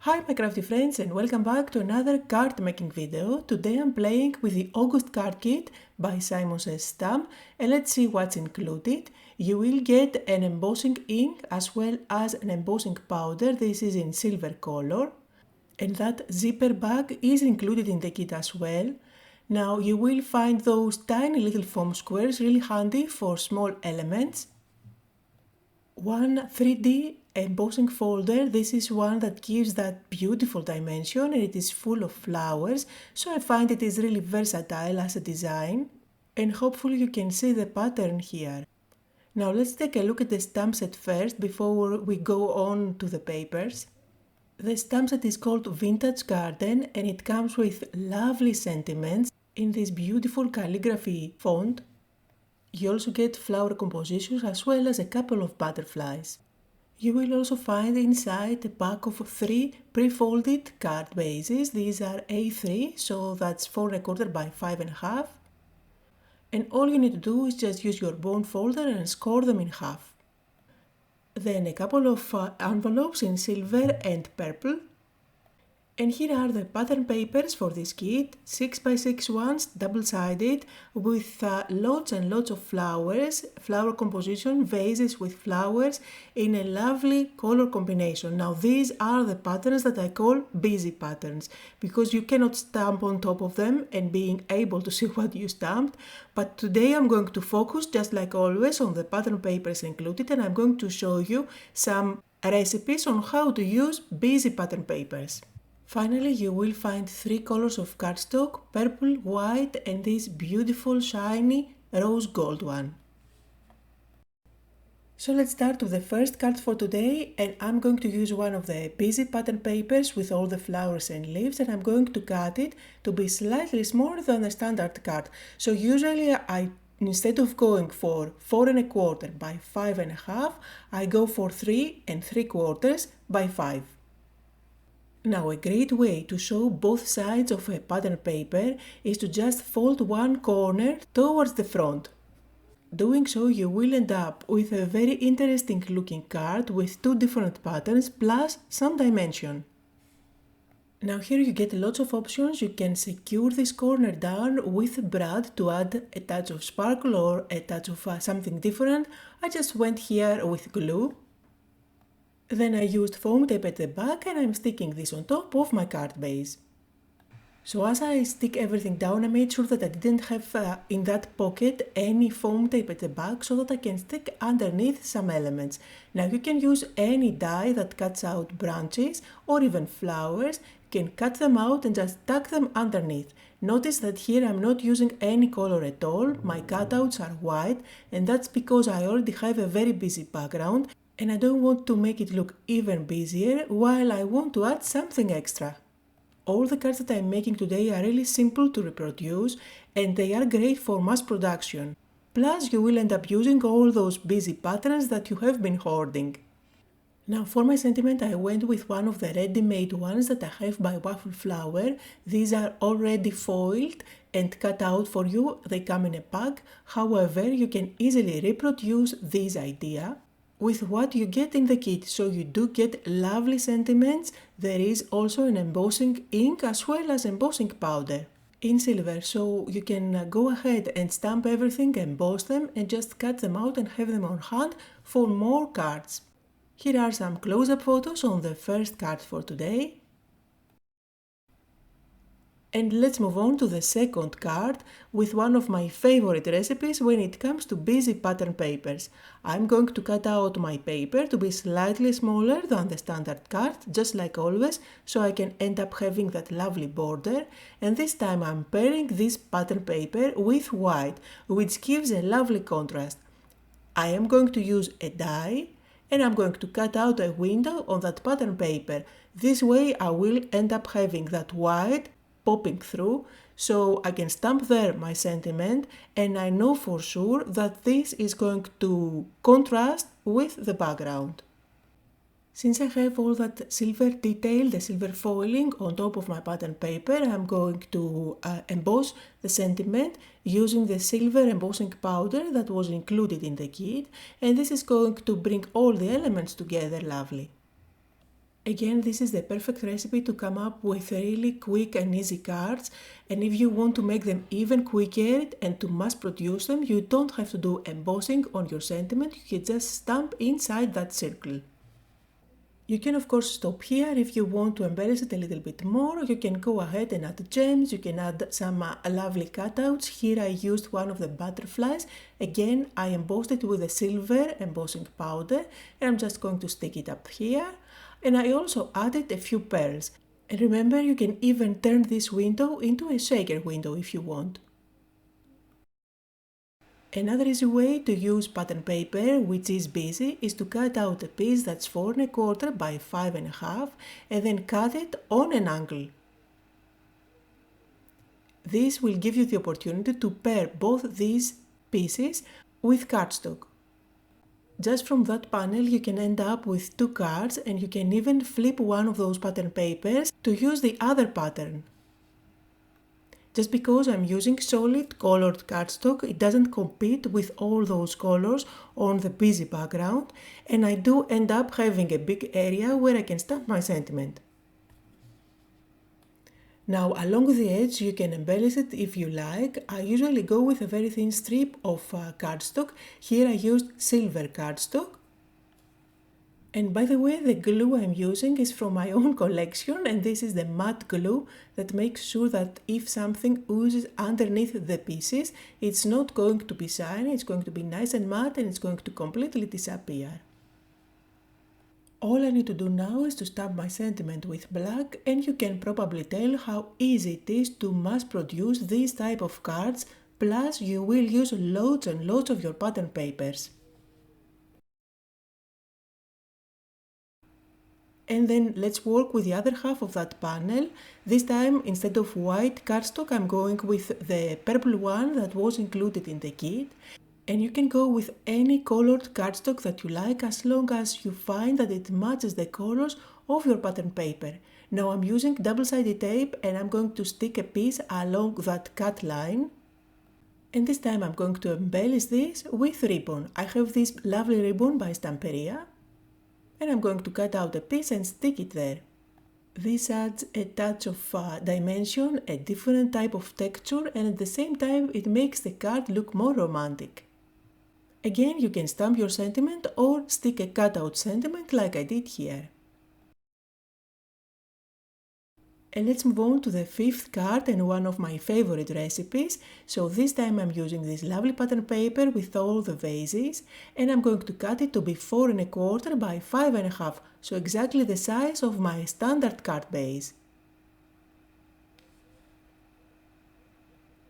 Hi my crafty friends and welcome back to another card making video. Today I'm playing with the August Card Kit by SimonSaysStamp and let's see what's included. You will get an embossing ink as well as an embossing powder. This is in silver color. And that zipper bag is included in the kit as well. Now you will find those tiny little foam squares really handy for small elements. One 3D embossing folder. This is one that gives that beautiful dimension and it is full of flowers, so I find it is really versatile as a design and hopefully you can see the pattern here. Now let's take a look at the stamp set first before we go on to the papers. The stamp set is called Vintage Garden and it comes with lovely sentiments in this beautiful calligraphy font. You also get flower compositions as well as a couple of butterflies. You will also find inside a pack of 3 pre-folded card bases. These are A3, so that's 4¼ by 5½. And all you need to do is just use your bone folder and score them in half. Then a couple of envelopes in silver and purple. And here are the pattern papers for this kit, 6x6 ones, double-sided, with lots and lots of flowers, flower composition, vases with flowers in a lovely color combination. Now these are the patterns that I call busy patterns, because you cannot stamp on top of them and being able to see what you stamped. But today I'm going to focus, just like always, on the pattern papers included, and I'm going to show you some recipes on how to use busy pattern papers. Finally, you will find 3 colors of cardstock, purple, white and this beautiful shiny rose gold one. So let's start with the first card for today and I'm going to use one of the busy pattern papers with all the flowers and leaves and I'm going to cut it to be slightly smaller than the standard card. So usually instead of going for 4¼ by 5½, I go for 3¾ by 5. Now a great way to show both sides of a pattern paper is to just fold one corner towards the front. Doing so you will end up with a very interesting looking card with 2 different patterns plus some dimension. Now here you get lots of options. You can secure this corner down with a brad to add a touch of sparkle or a touch of something different. I just went here with glue. Then I used foam tape at the back and I'm sticking this on top of my card base. So as I stick everything down, I made sure that I didn't have in that pocket any foam tape at the back so that I can stick underneath some elements. Now you can use any die that cuts out branches or even flowers. You can cut them out and just tuck them underneath. Notice that here I'm not using any color at all. My cutouts are white and that's because I already have a very busy background. And I don't want to make it look even busier while I want to add something extra. All the cards that I'm making today are really simple to reproduce and they are great for mass production. Plus you will end up using all those busy patterns that you have been hoarding. Now for my sentiment I went with one of the ready-made ones that I have by Waffle Flower. These are already foiled and cut out for you. They come in a pack. However, you can easily reproduce this idea with what you get in the kit, so you do get lovely sentiments. There is also an embossing ink as well as embossing powder in silver, so you can go ahead and stamp everything, emboss them and just cut them out and have them on hand for more cards. Here are some close-up photos on the first card for today. And let's move on to the second card with one of my favorite recipes when it comes to busy pattern papers. I'm going to cut out my paper to be slightly smaller than the standard card, just like always, so I can end up having that lovely border. And this time I'm pairing this pattern paper with white, which gives a lovely contrast. I am going to use a die and I'm going to cut out a window on that pattern paper. This way I will end up having that white popping through, so I can stamp there my sentiment and I know for sure that this is going to contrast with the background. Since I have all that silver detail, the silver foiling on top of my pattern paper, I'm going to emboss the sentiment using the silver embossing powder that was included in the kit, and this is going to bring all the elements together lovely. Again, this is the perfect recipe to come up with really quick and easy cards, and if you want to make them even quicker and to mass produce them, you don't have to do embossing on your sentiment, you can just stamp inside that circle. You can of course stop here. If you want to embellish it a little bit more, you can go ahead and add gems, you can add some lovely cutouts. Here I used one of the butterflies. Again, I embossed it with a silver embossing powder, and I'm just going to stick it up here. And I also added a few pearls. And remember, you can even turn this window into a shaker window if you want. Another easy way to use pattern paper, which is busy, is to cut out a piece that's 4 1/4 by 5 1/2 and then cut it on an angle. This will give you the opportunity to pair both these pieces with cardstock. Just from that panel you can end up with 2 cards, and you can even flip one of those pattern papers to use the other pattern. Just because I'm using solid colored cardstock, it doesn't compete with all those colors on the busy background, and I do end up having a big area where I can stamp my sentiment. Now along the edge you can embellish it if you like. I usually go with a very thin strip of cardstock. Here I used silver cardstock. And by the way, the glue I'm using is from my own collection, and this is the matte glue that makes sure that if something oozes underneath the pieces, it's not going to be shiny, it's going to be nice and matte, and it's going to completely disappear. All I need to do now is to stamp my sentiment with black, and you can probably tell how easy it is to mass produce these type of cards, plus you will use loads and loads of your pattern papers. And then let's work with the other half of that panel. This time, instead of white cardstock, I'm going with the purple one that was included in the kit. And you can go with any colored cardstock that you like, as long as you find that it matches the colors of your pattern paper. Now I'm using double-sided tape, and I'm going to stick a piece along that cut line. And this time I'm going to embellish this with ribbon. I have this lovely ribbon by Stamperia, and I'm going to cut out a piece and stick it there. This adds a touch of dimension, a different type of texture, and at the same time it makes the card look more romantic. Again, you can stamp your sentiment or stick a cutout sentiment like I did here. And let's move on to the 5th card and one of my favorite recipes. So this time I'm using this lovely pattern paper with all the vases, and I'm going to cut it to be 4 1/4 by 5 1/2, so exactly the size of my standard card base.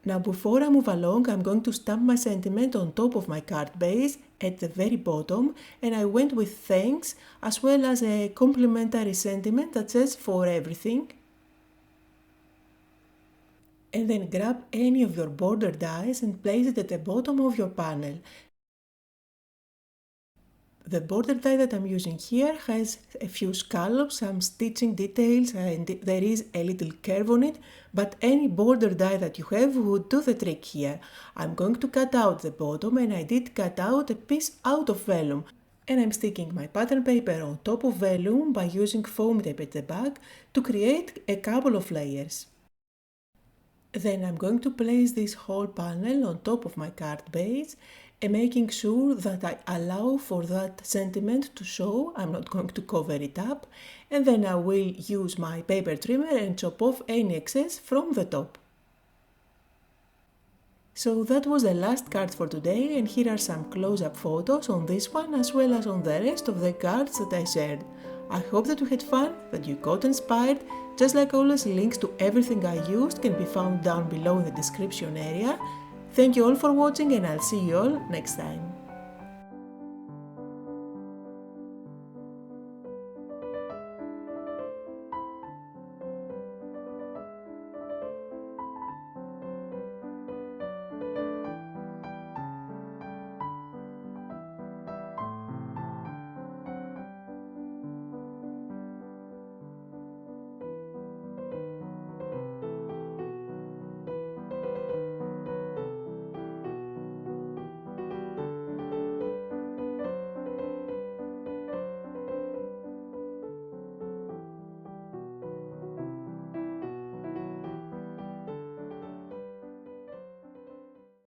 Now before I move along, I'm going to stamp my sentiment on top of my card base at the very bottom, and I went with thanks as well as a complimentary sentiment that says for everything. And then grab any of your border dies and place it at the bottom of your panel. The border die that I'm using here has a few scallops, some stitching details, and there is a little curve on it, but any border die that you have would do the trick here. I'm going to cut out the bottom, and I did cut out a piece out of vellum. And I'm sticking my pattern paper on top of vellum by using foam tape at the back to create a couple of layers. Then I'm going to place this whole panel on top of my card base and making sure that I allow for that sentiment to show. I'm not going to cover it up, and then I will use my paper trimmer and chop off any excess from the top. So that was the last card for today, and here are some close-up photos on this one as well as on the rest of the cards that I shared. I hope that you had fun, that you got inspired. Just like always, links to everything I used can be found down below in the description area. Thank you all for watching, and I'll see you all next time.